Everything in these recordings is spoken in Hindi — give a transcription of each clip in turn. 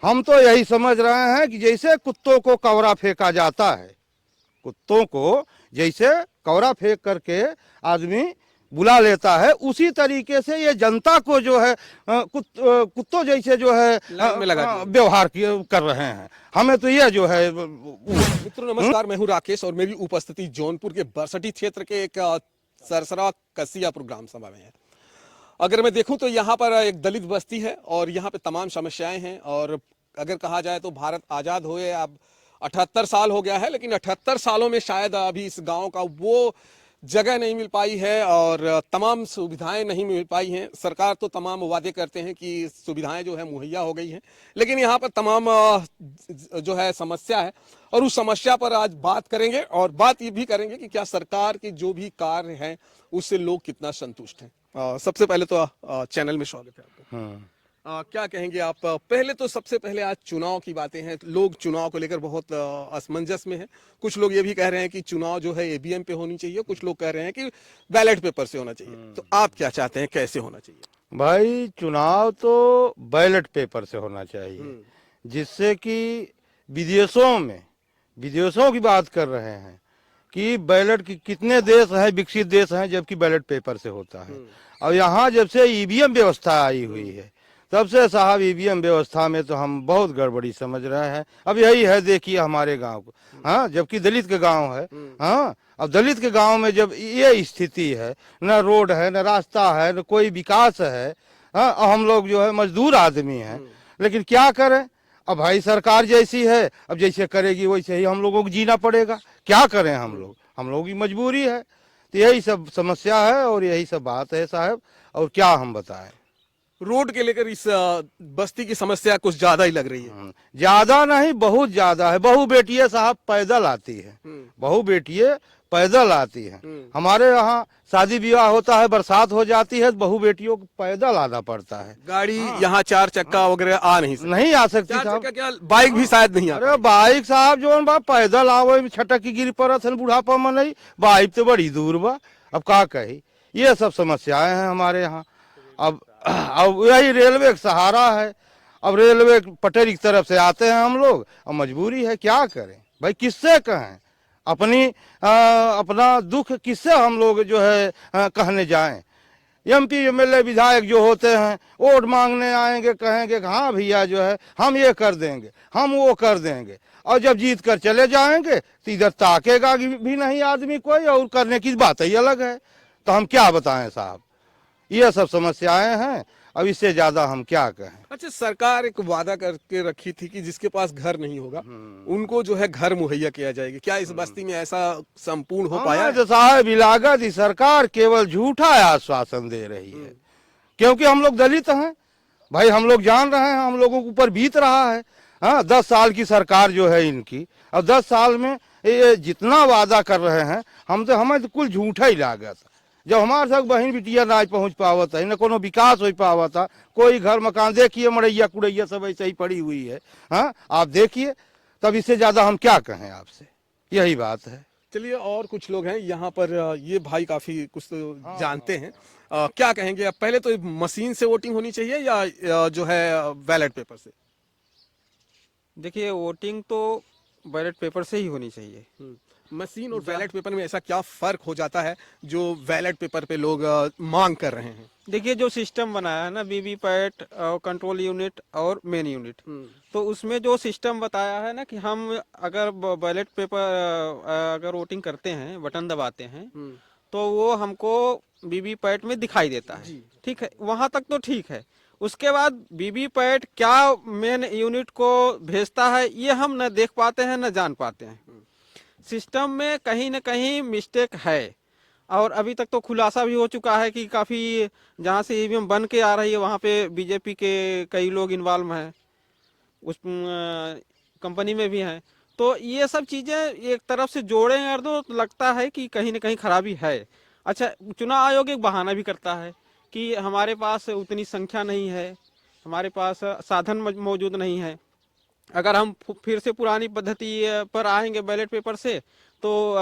हम तो यही समझ रहे हैं कि जैसे कुत्तों को कवरा फेंका जाता है, कुत्तों को जैसे कवरा फेंक करके आदमी बुला लेता है, उसी तरीके से ये जनता को जो है कुत्तों जैसे जो है लाइन में लगा दिया। व्यवहार कर रहे हैं। हमें तो ये जो है मित्रों नमस्कार, मैं हूं राकेश और मेरी उपस्थिति जौनपुर के बरसठी क्षेत्र के एक सरसरा कसिया प्रोग्राम सभा में है। अगर मैं देखूं तो यहाँ पर एक दलित बस्ती है और यहाँ पे तमाम समस्याएं हैं। और अगर कहा जाए तो भारत आज़ाद हुए अब 78 साल हो गया है, लेकिन 78 सालों में शायद अभी इस गांव का वो जगह नहीं मिल पाई है और तमाम सुविधाएं नहीं मिल पाई हैं। सरकार तो तमाम वादे करते हैं कि सुविधाएं जो है मुहैया हो गई हैं, लेकिन यहाँ पर तमाम जो है समस्या है और उस समस्या पर आज बात करेंगे और बात ये भी करेंगे कि क्या सरकार के जो भी कार्य हैं उससे लोग कितना संतुष्ट हैं। सबसे पहले तो चैनल में स्वागत है आपका। क्या कहेंगे आप? पहले तो सबसे पहले आज चुनाव की बातें हैं, लोग चुनाव को लेकर बहुत असमंजस में हैं। कुछ लोग ये भी कह रहे हैं कि चुनाव जो है ईवीएम पे होनी चाहिए, कुछ लोग कह रहे हैं कि बैलेट पेपर से होना चाहिए। तो आप क्या चाहते हैं, कैसे होना चाहिए? भाई चुनाव तो बैलेट पेपर से होना चाहिए, जिससे कि विदेशों की बात कर रहे हैं कि बैलेट की कितने देश हैं, विकसित देश हैं, जबकि बैलेट पेपर से होता है। और यहाँ जब से ईवीएम व्यवस्था आई हुई है तब से साहब ईवीएम व्यवस्था में तो हम बहुत गड़बड़ी समझ रहे हैं। अब यही है, देखिए हमारे गांव को, हाँ, जबकि दलित के गांव है, हाँ, अब दलित के गांव में जब ये स्थिति है, न रोड है, न रास्ता है, न कोई विकास है, हाँ, और हम लोग जो है मजदूर आदमी हैं, लेकिन क्या करें। अब भाई सरकार जैसी है, अब जैसे करेगी वैसे ही हम लोगों को जीना पड़ेगा। क्या करें हम लोगों की मजबूरी है। तो यही सब समस्या है और यही सब बात है साहब, और क्या हम बताएं। रोड के लेकर इस बस्ती की समस्या कुछ ज्यादा ही लग रही है। ज्यादा नहीं, बहुत ज्यादा है। बहू बेटियां साहब पैदल आती है, बहू बेटियां पैदल आती है। हमारे यहाँ शादी विवाह होता है, बरसात हो जाती है, बहू बेटियों को पैदल आना पड़ता है। गाड़ी यहाँ 4 चक्का वगैरह आ नहीं सकती। नहीं आ सकती 4 साहब। चक्का क्या, बाइक भी शायद नहीं आ अरे बाइक साहब जो बा पैदल आवे छटक की गिरी पड़त है, बुढ़ापा में नहीं, बाइक तो बड़ी दूर बा। अब का कही, ये सब समस्याएं हैं हमारे यहाँ। अब यही रेलवे का सहारा है। अब रेलवे पटरी की तरफ से आते हैं हम लोग, अब मजबूरी है, क्या करें भाई, किससे कहें अपना दुख, किससे हम लोग जो है कहने जाएं। एमपी एमएलए विधायक जो होते हैं वोट मांगने आएंगे, कहेंगे कि हाँ भैया जो है हम ये कर देंगे, हम वो कर देंगे, और जब जीत कर चले जाएंगे तो इधर ताकेगा भी नहीं आदमी कोई, और करने की बात ही अलग है। तो हम क्या बताएं साहब, ये सब समस्याएं हैं। अब इससे ज्यादा हम क्या कहें। अच्छा, सरकार एक वादा करके रखी थी कि जिसके पास घर नहीं होगा उनको जो है घर मुहैया किया जाएगा। क्या इस बस्ती में ऐसा संपूर्ण हो पाया है? तो साहब इलाका की सरकार केवल झूठा आश्वासन दे रही है, क्योंकि हम लोग दलित हैं भाई, हम लोग जान रहे हैं, हम लोगों के ऊपर बीत रहा है। हाँ, 10 साल की सरकार जो है इनकी, और 10 साल में ये जितना वादा कर रहे हैं हमें तो कुल झूठा ही लागत। जब हमारे तक बहन बिटिया ना पहुंच पावत है, न कोनो विकास हो पावत है, कोई घर मकान देखिए, मड़ैया कुड़ैया सब ऐसे ही पड़ी हुई है। हाँ, आप देखिए, तब इससे ज्यादा हम क्या कहें आपसे, यही बात है। चलिए, और कुछ लोग हैं यहाँ पर, ये भाई काफी कुछ तो जानते हैं। क्या कहेंगे आप? पहले तो मशीन से वोटिंग होनी चाहिए या जो है बैलेट पेपर से? देखिए, वोटिंग तो बैलेट पेपर से ही होनी चाहिए। मशीन और बैलेट पेपर में ऐसा क्या फर्क हो जाता है जो बैलेट पेपर पे लोग मांग कर रहे हैं? देखिए, जो सिस्टम बनाया है ना, वीवीपैट और कंट्रोल यूनिट और मेन यूनिट, तो उसमें जो सिस्टम बताया है ना कि हम अगर बैलेट पेपर अगर वोटिंग करते हैं, बटन दबाते हैं, तो वो हमको वीवीपैट में दिखाई देता है। ठीक है, वहां तक तो ठीक है। उसके बाद वीवीपैट क्या मेन यूनिट को भेजता है, ये हम न देख पाते हैं, न जान पाते हैं। सिस्टम में कहीं न कहीं मिस्टेक है, और अभी तक तो खुलासा भी हो चुका है कि काफ़ी जहाँ से ईवीएम बन के आ रही है वहाँ पे बीजेपी के कई लोग इन्वॉल्व हैं, उस कंपनी में भी हैं। तो ये सब चीज़ें एक तरफ से जोड़ें अगर तो लगता है कि कहीं न कहीं खराबी है। अच्छा, चुनाव आयोग एक बहाना भी करता है कि हमारे पास उतनी संख्या नहीं है, हमारे पास साधन मौजूद नहीं है। अगर हम फिर से पुरानी पद्धति पर आएंगे बैलेट पेपर से, तो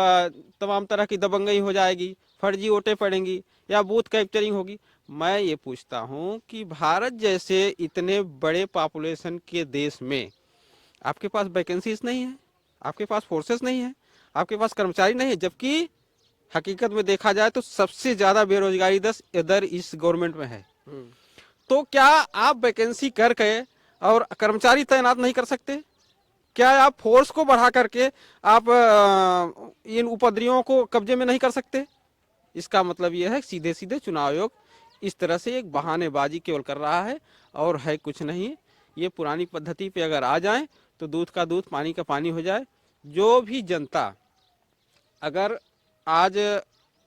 तमाम तरह की दबंगई हो जाएगी, फर्जी वोटें पड़ेंगी या बूथ कैप्चरिंग होगी। मैं ये पूछता हूँ कि भारत जैसे इतने बड़े पॉपुलेशन के देश में आपके पास वैकेंसीज नहीं है, आपके पास फोर्सेस नहीं है, आपके पास कर्मचारी नहीं है, जबकि हकीकत में देखा जाए तो सबसे ज्यादा बेरोजगारी दर इस गवर्नमेंट में है। तो क्या आप वैकेंसी करके और कर्मचारी तैनात नहीं कर सकते? क्या आप फोर्स को बढ़ा करके आप इन उपद्रवियों को कब्जे में नहीं कर सकते? इसका मतलब यह है सीधे सीधे चुनाव आयोग इस तरह से एक बहानेबाजी केवल कर रहा है और है कुछ नहीं। ये पुरानी पद्धति पे अगर आ जाए तो दूध का दूध पानी का पानी हो जाए। जो भी जनता अगर आज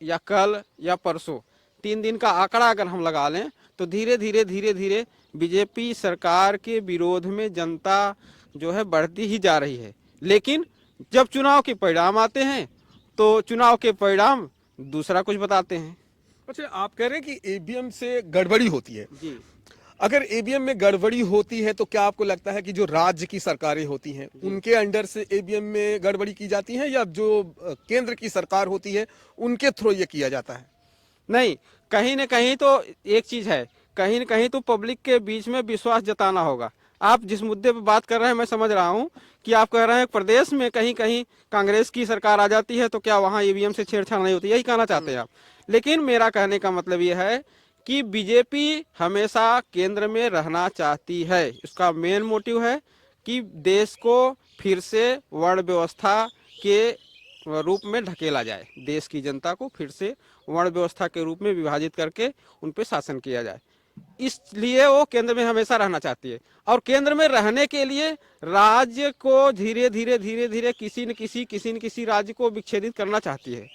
या कल या परसों 3 दिन का आंकड़ा अगर हम लगा लें तो धीरे धीरे बीजेपी सरकार के विरोध में जनता जो है बढ़ती ही जा रही है। लेकिन जब चुनाव के परिणाम आते हैं तो चुनाव के परिणाम दूसरा कुछ बताते हैं। अच्छा, आप कह रहे हैं कि ईवीएम से गड़बड़ी होती है जी। अगर ईवीएम में गड़बड़ी होती है तो क्या आपको लगता है कि जो राज्य की सरकारें होती हैं उनके अंडर से ईवीएम में गड़बड़ी की जाती है या जो केंद्र की सरकार होती है उनके थ्रू ये किया जाता है? नहीं, कहीं न कहीं तो एक चीज है, कहीं न कहीं तो पब्लिक के बीच में विश्वास जताना होगा। आप जिस मुद्दे पे बात कर रहे हैं मैं समझ रहा हूं कि आप कह रहे हैं प्रदेश में कहीं कहीं कांग्रेस की सरकार आ जाती है तो क्या वहां ईवीएम से छेड़छाड़ नहीं होती, यही कहना चाहते हैं आप। लेकिन मेरा कहने का मतलब यह है कि बीजेपी हमेशा केंद्र में रहना चाहती है। इसका मेन मोटिव है कि देश को फिर से वर्ण व्यवस्था के रूप में ढकेला जाए, देश की जनता को फिर से वर्ण व्यवस्था के रूप में विभाजित करके उन पे शासन किया जाए। इसलिए वो केंद्र में हमेशा रहना चाहती है और केंद्र में रहने के लिए राज्य को धीरे धीरे किसी न किसी राज्य को विच्छेदित करना चाहती है।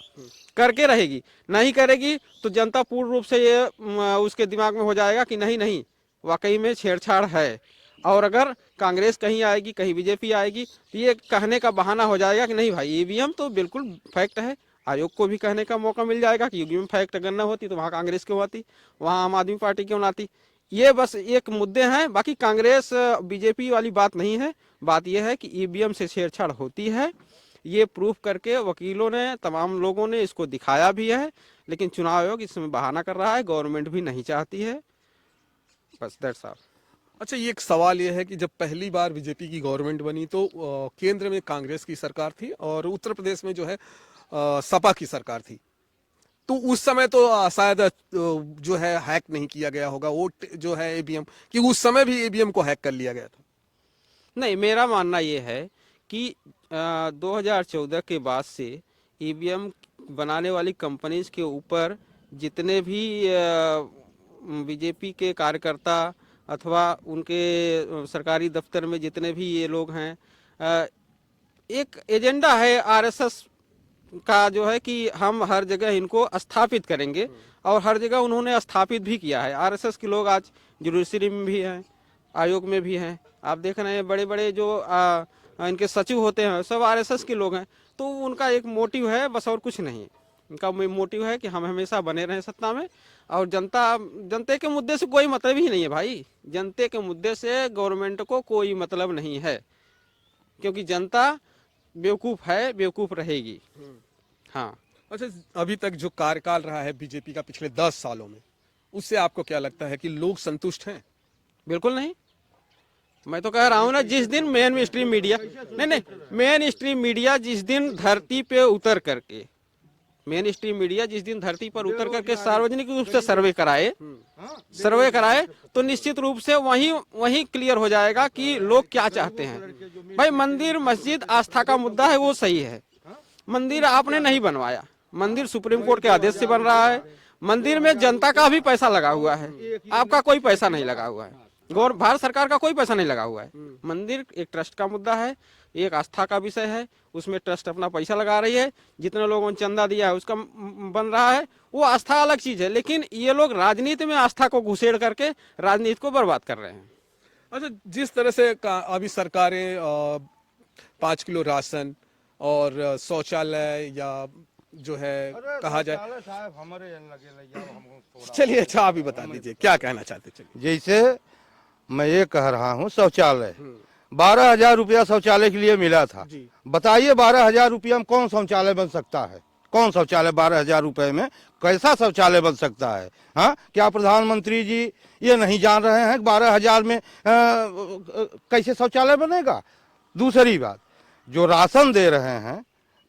करके रहेगी, नहीं करेगी तो जनता पूर्ण रूप से ये उसके दिमाग में हो जाएगा कि नहीं वाकई में छेड़छाड़ है। और अगर कांग्रेस कहीं आएगी, कहीं बीजेपी आएगी तो ये कहने का बहाना हो जाएगा कि नहीं भाई ईवीएम तो बिल्कुल फैक्ट है। आयोग को भी कहने का मौका मिल जाएगा कि ईवीएम फैक्ट अगर न होती तो वहाँ कांग्रेस क्यों आती, वहाँ आम आदमी पार्टी क्यों ना आती। ये बस एक मुद्दे हैं, बाकी कांग्रेस बीजेपी वाली बात नहीं है। बात यह है कि ईवीएम से छेड़छाड़ होती है, ये प्रूफ करके वकीलों ने तमाम लोगों ने इसको दिखाया भी है। लेकिन चुनाव आयोग इसमें बहाना कर रहा है, गवर्नमेंट भी नहीं चाहती है। बस दैट्स ऑल। अच्छा, ये एक सवाल ये है कि जब पहली बार बीजेपी की गवर्नमेंट बनी तो केंद्र में कांग्रेस की सरकार थी और उत्तर प्रदेश में जो है सपा की सरकार थी। तो उस समय तो शायद जो है हैक नहीं किया गया होगा वोट जो है ईवीएम, कि उस समय भी ईवीएम को हैक कर लिया गया था। नहीं, मेरा मानना ये है कि 2014 के बाद से ईवीएम बनाने वाली कंपनीज के ऊपर जितने भी बीजेपी के कार्यकर्ता अथवा उनके सरकारी दफ्तर में जितने भी ये लोग हैं, एक एजेंडा है आरएसएस का जो है कि हम हर जगह इनको स्थापित करेंगे और हर जगह उन्होंने स्थापित भी किया है। आरएसएस के लोग आज जुडिशरी में भी हैं, आयोग में भी हैं। आप देख रहे हैं बड़े बड़े जो इनके सचिव होते हैं सब आरएसएस के लोग हैं। तो उनका एक मोटिव है बस, और कुछ नहीं। उनका मोटिव है कि हम हमेशा बने रहें सत्ता में और जनता के मुद्दे से कोई मतलब ही नहीं है भाई। जनता के मुद्दे से गवर्नमेंट को कोई मतलब नहीं है, क्योंकि जनता बेवकूफ है, बेवकूफ रहेगी। हाँ। अच्छा, अभी तक जो कार्यकाल रहा है बीजेपी का पिछले 10 सालों में, उससे आपको क्या लगता है कि लोग संतुष्ट हैं? बिल्कुल नहीं। मैं तो कह रहा हूँ ना, जिस दिन main stream media main stream media जिस दिन धरती पे उतर करके मेन स्ट्रीम मीडिया जिस दिन धरती पर उतर करके सार्वजनिक रूप से सर्वे कराए तो निश्चित रूप से वही क्लियर हो जाएगा कि लोग क्या चाहते हैं। भाई मंदिर मस्जिद आस्था का मुद्दा है, वो सही है। मंदिर आपने नहीं बनवाया, मंदिर सुप्रीम कोर्ट के आदेश से बन रहा है। मंदिर में जनता का भी पैसा लगा हुआ है, आपका कोई पैसा नहीं लगा हुआ है, भारत सरकार का कोई पैसा नहीं लगा हुआ है। मंदिर एक ट्रस्ट का मुद्दा है, एक आस्था का विषय है, उसमें ट्रस्ट अपना पैसा लगा रही है, जितने लोगों ने चंदा दिया है उसका बन रहा है, वो आस्था अलग चीज है। लेकिन ये लोग राजनीति में आस्था को घुसेड़ करके राजनीति को बर्बाद कर रहे हैं। अच्छा, जिस तरह से अभी सरकारें 5 किलो राशन और शौचालय या जो है कहा जाए, चलिए अच्छा आप ही बता दीजिए क्या कहना चाहते। चलिए, जैसे मैं ये कह रहा हूँ, शौचालय 12,000 रुपया शौचालय के लिए मिला था। बताइए 12,000 रुपया में कौन शौचालय बन सकता है? कौन शौचालय 12,000 रुपए में कैसा शौचालय बन सकता है? हाँ, क्या प्रधानमंत्री जी ये नहीं जान रहे हैं कि 12,000 में कैसे शौचालय बनेगा? दूसरी बात, जो राशन दे रहे हैं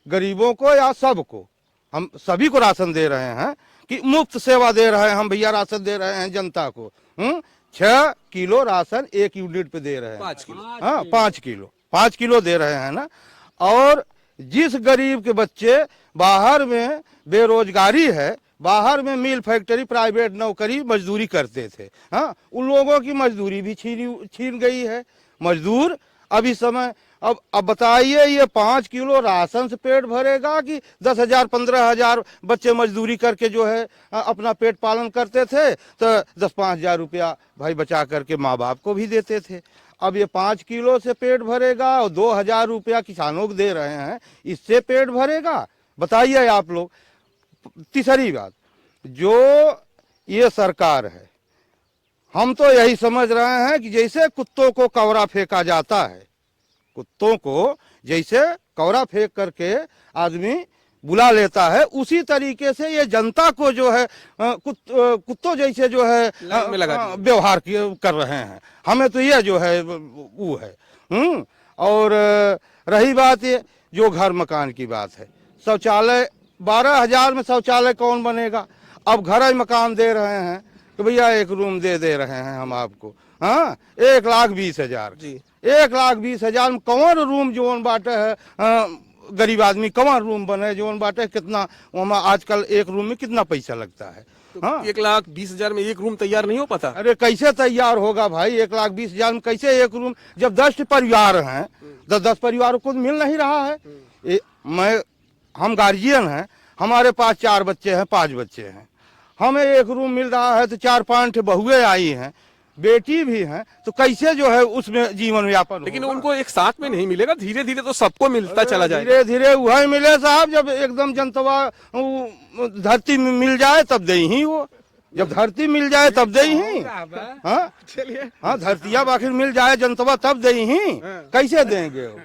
गरीबों को या सबको, हम सभी को राशन दे रहे हैं कि मुफ्त सेवा दे रहे हैं हम भैया, राशन दे रहे हैं जनता को। 6 किलो राशन 1 यूनिट पे दे रहे हैं। 5 किलो। हाँ, 5 किलो दे रहे हैं ना। और जिस गरीब के बच्चे बाहर में बेरोजगारी है, बाहर में मिल फैक्ट्री प्राइवेट नौकरी मजदूरी करते थे, हाँ, उन लोगों की मजदूरी भी छीन गई है। मजदूर अब इस समय, अब बताइए ये 5 किलो राशन से पेट भरेगा कि 10,000 15,000 बच्चे मजदूरी करके जो है अपना पेट पालन करते थे, तो 10-5 हजार रुपया भाई बचा करके माँ बाप को भी देते थे। अब ये 5 किलो से पेट भरेगा और 2,000 रुपया किसानों को दे रहे हैं, इससे पेट भरेगा? बताइए आप लोग। तीसरी बात, जो ये सरकार है, हम तो यही समझ रहे हैं कि जैसे कुत्तों को कवरा फेंका जाता है, कुत्तों को जैसे कवरा फेंक करके आदमी बुला लेता है, उसी तरीके से ये जनता को जो है कुत्तों जैसे जो है व्यवहार कर रहे हैं। हमें तो ये जो है वो है। और रही बात ये जो घर मकान की बात है, शौचालय 12,000 में शौचालय कौन बनेगा? अब घर मकान दे रहे हैं तो भैया 1 रूम दे रहे हैं हम आपको, हाँ, 1,20,000 जी, 1,20,000 में कौन रूम जोन बाटे है? गरीब आदमी कौन रूम बने जोन बाटे? कितना वहाँ आजकल 1 रूम में कितना पैसा लगता है? तो हाँ, 1,20,000 में 1 रूम तैयार नहीं हो पाता? अरे कैसे तैयार होगा भाई? 1,20,000 में कैसे 1 रूम? जब 10 परिवार हैं, 10 परिवारों को मिल नहीं रहा है। हम गार्जियन हैं, हमारे पास 4 बच्चे हैं, 5 बच्चे हैं, हमें 1 रूम मिल रहा है तो 4-5 बहुएं आई हैं, बेटी भी हैं, तो कैसे जो है उसमें जीवन यापन? लेकिन उनको एक साथ में नहीं मिलेगा, धीरे धीरे तो सबको मिलता चला जाएगा। धीरे धीरे वही मिले साहब, जब एकदम जनतवा धरती में मिल जाए तब दे ही वो, जब धरती मिल जाए तब दे ही। हाँ, चलिए, हाँ, धरतिया बाखिर मिल जाए जनतवा तब दे ही, कैसे देंगे वो?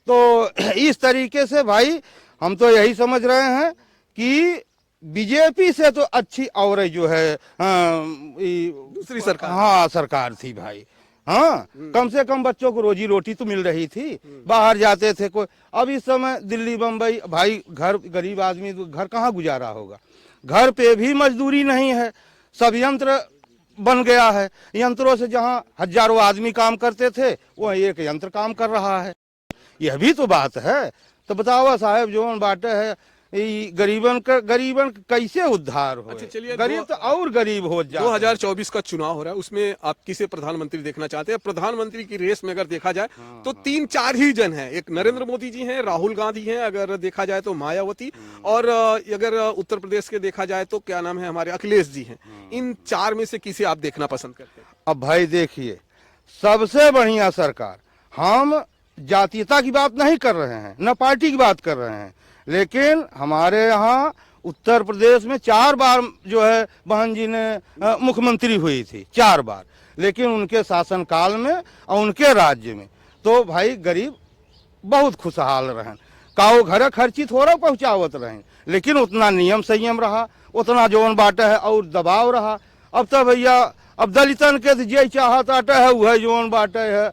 तो इस तरीके से भाई हम तो यही समझ रहे हैं कि बीजेपी से तो अच्छी और जो है दूसरी सरकार, हाँ, सरकार थी भाई। हाँ, कम से कम बच्चों को रोजी रोटी तो मिल रही थी, बाहर जाते थे कोई। अब इस समय दिल्ली बम्बई भाई, घर गरीब आदमी घर कहाँ गुजारा होगा? घर पे भी मजदूरी नहीं है, सब यंत्र बन गया है। यंत्रों से जहाँ हजारों आदमी काम करते थे, वह एक यंत्र काम कर रहा है। यह भी तो बात है। तो बताओ साहब, जो बाटे है गरीबन का कैसे उद्धार हो? अच्छा, चलिए, गरीब तो और गरीब हो जाए। 2024 का चुनाव हो रहा है, उसमें आप किसे प्रधानमंत्री देखना चाहते हैं? प्रधानमंत्री की रेस में अगर देखा जाए तो 3-4 ही जन हैं। एक नरेंद्र मोदी जी हैं, राहुल गांधी हैं, अगर देखा जाए तो मायावती, और अगर उत्तर प्रदेश के देखा जाए तो क्या नाम है, हमारे अखिलेश जी हैं। इन 4 में से किसे आप देखना पसंद करते हैं? अब भाई देखिए, सबसे बढ़िया सरकार, हम जातीयता की बात नहीं कर रहे हैं, न पार्टी की बात कर रहे हैं, लेकिन हमारे यहाँ उत्तर प्रदेश में 4 बार जो है बहन जी ने मुख्यमंत्री हुई थी, 4 बार। लेकिन उनके शासनकाल में और उनके राज्य में तो भाई गरीब बहुत खुशहाल रहें, काओ घर खर्ची थोड़ा पहुँचावत रहें, लेकिन उतना नियम संयम रहा, उतना जोन बाटा है और दबाव रहा। अब तो भैया, अब दलितन के जे चाहत आटा है वह जोन बाटे है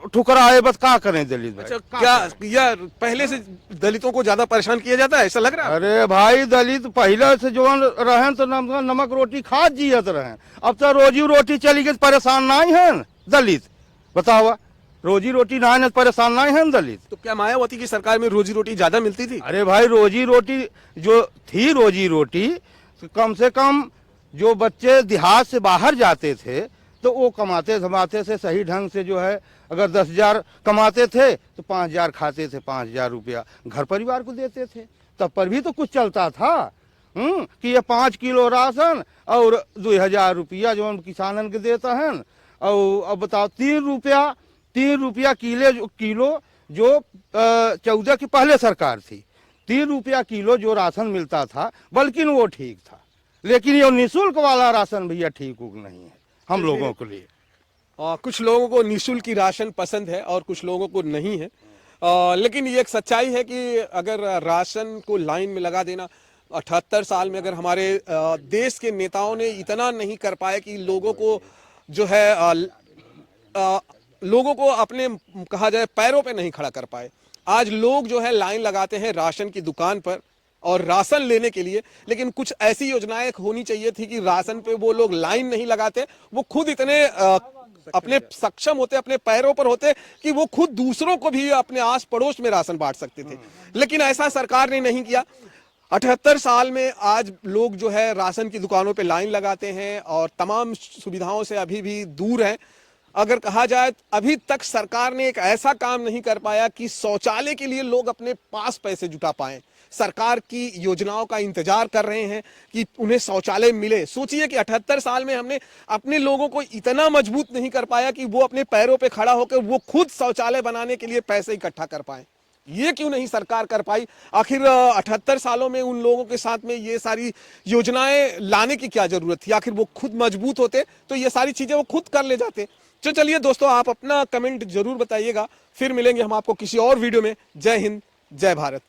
ठुकराए, बस क्या करें दलित भाई? अच्छा, क्या यार पहले से दलितों को ज्यादा परेशान किया जाता है, ऐसा लग रहा है? अरे भाई, दलित पहले से जो रहे तो नमक रोटी खा जियत रहे, अब तो रोजी रोटी चली गई, परेशान नहीं है दलित? बताओ, रोजी रोटी ना है परेशान नहीं है दलित? तो क्या मायावती की सरकार में रोजी रोटी ज्यादा मिलती थी? अरे भाई, रोजी रोटी जो थी, रोजी रोटी कम से कम जो बच्चे देहात से बाहर जाते थे तो वो कमाते धमाते से सही ढंग से जो है, अगर 10,000 कमाते थे तो 5,000 खाते थे, 5,000 रुपया घर परिवार को देते थे, तब पर भी तो कुछ चलता था। कि ये 5 किलो राशन और 2,000 रुपया जो हम किसानन के देता है। और अब बताओ, 3 रुपया किलो जो 14 की पहले सरकार थी, 3 रुपया किलो जो राशन मिलता था, बल्कि वो ठीक था। लेकिन ये निःशुल्क वाला राशन भैया ठीक नहीं है हम लोगों के लिए। कुछ लोगों को निःशुल्क की राशन पसंद है और कुछ लोगों को नहीं है। लेकिन ये एक सच्चाई है कि अगर राशन को लाइन में लगा देना, 78 साल में अगर हमारे देश के नेताओं ने इतना नहीं कर पाए कि लोगों को जो है लोगों को अपने कहा जाए पैरों पे नहीं खड़ा कर पाए। आज लोग जो है लाइन लगाते हैं राशन की दुकान पर और राशन लेने के लिए, लेकिन कुछ ऐसी योजनाएं होनी चाहिए थी कि राशन पे वो लोग लाइन नहीं लगाते, वो खुद इतने अपने सक्षम होते, अपने पैरों पर होते कि वो खुद दूसरों को भी अपने आस पड़ोस में राशन बांट सकते थे। लेकिन ऐसा सरकार ने नहीं किया। 78 साल में आज लोग जो है राशन की दुकानों पे लाइन लगाते हैं और तमाम सुविधाओं से अभी भी दूर हैं। अगर कहा जाए अभी तक सरकार ने एक ऐसा काम नहीं कर पाया कि शौचालय के लिए लोग अपने पास पैसे जुटा पाएं। सरकार की योजनाओं का इंतजार कर रहे हैं कि उन्हें शौचालय मिले। सोचिए कि 78 साल में हमने अपने लोगों को इतना मजबूत नहीं कर पाया कि वो अपने पैरों पे खड़ा होकर वो खुद शौचालय बनाने के लिए पैसे इकट्ठा कर पाए। ये क्यों नहीं सरकार कर पाई? आखिर 78 सालों में उन लोगों के साथ में ये सारी योजनाएं लाने की क्या जरूरत थी? आखिर वो खुद मजबूत होते तो ये सारी चीजें वो खुद कर ले जाते। तो चलिए दोस्तों, आप अपना कमेंट जरूर बताइएगा। फिर मिलेंगे हम आपको किसी और वीडियो में। जय हिंद, जय भारत।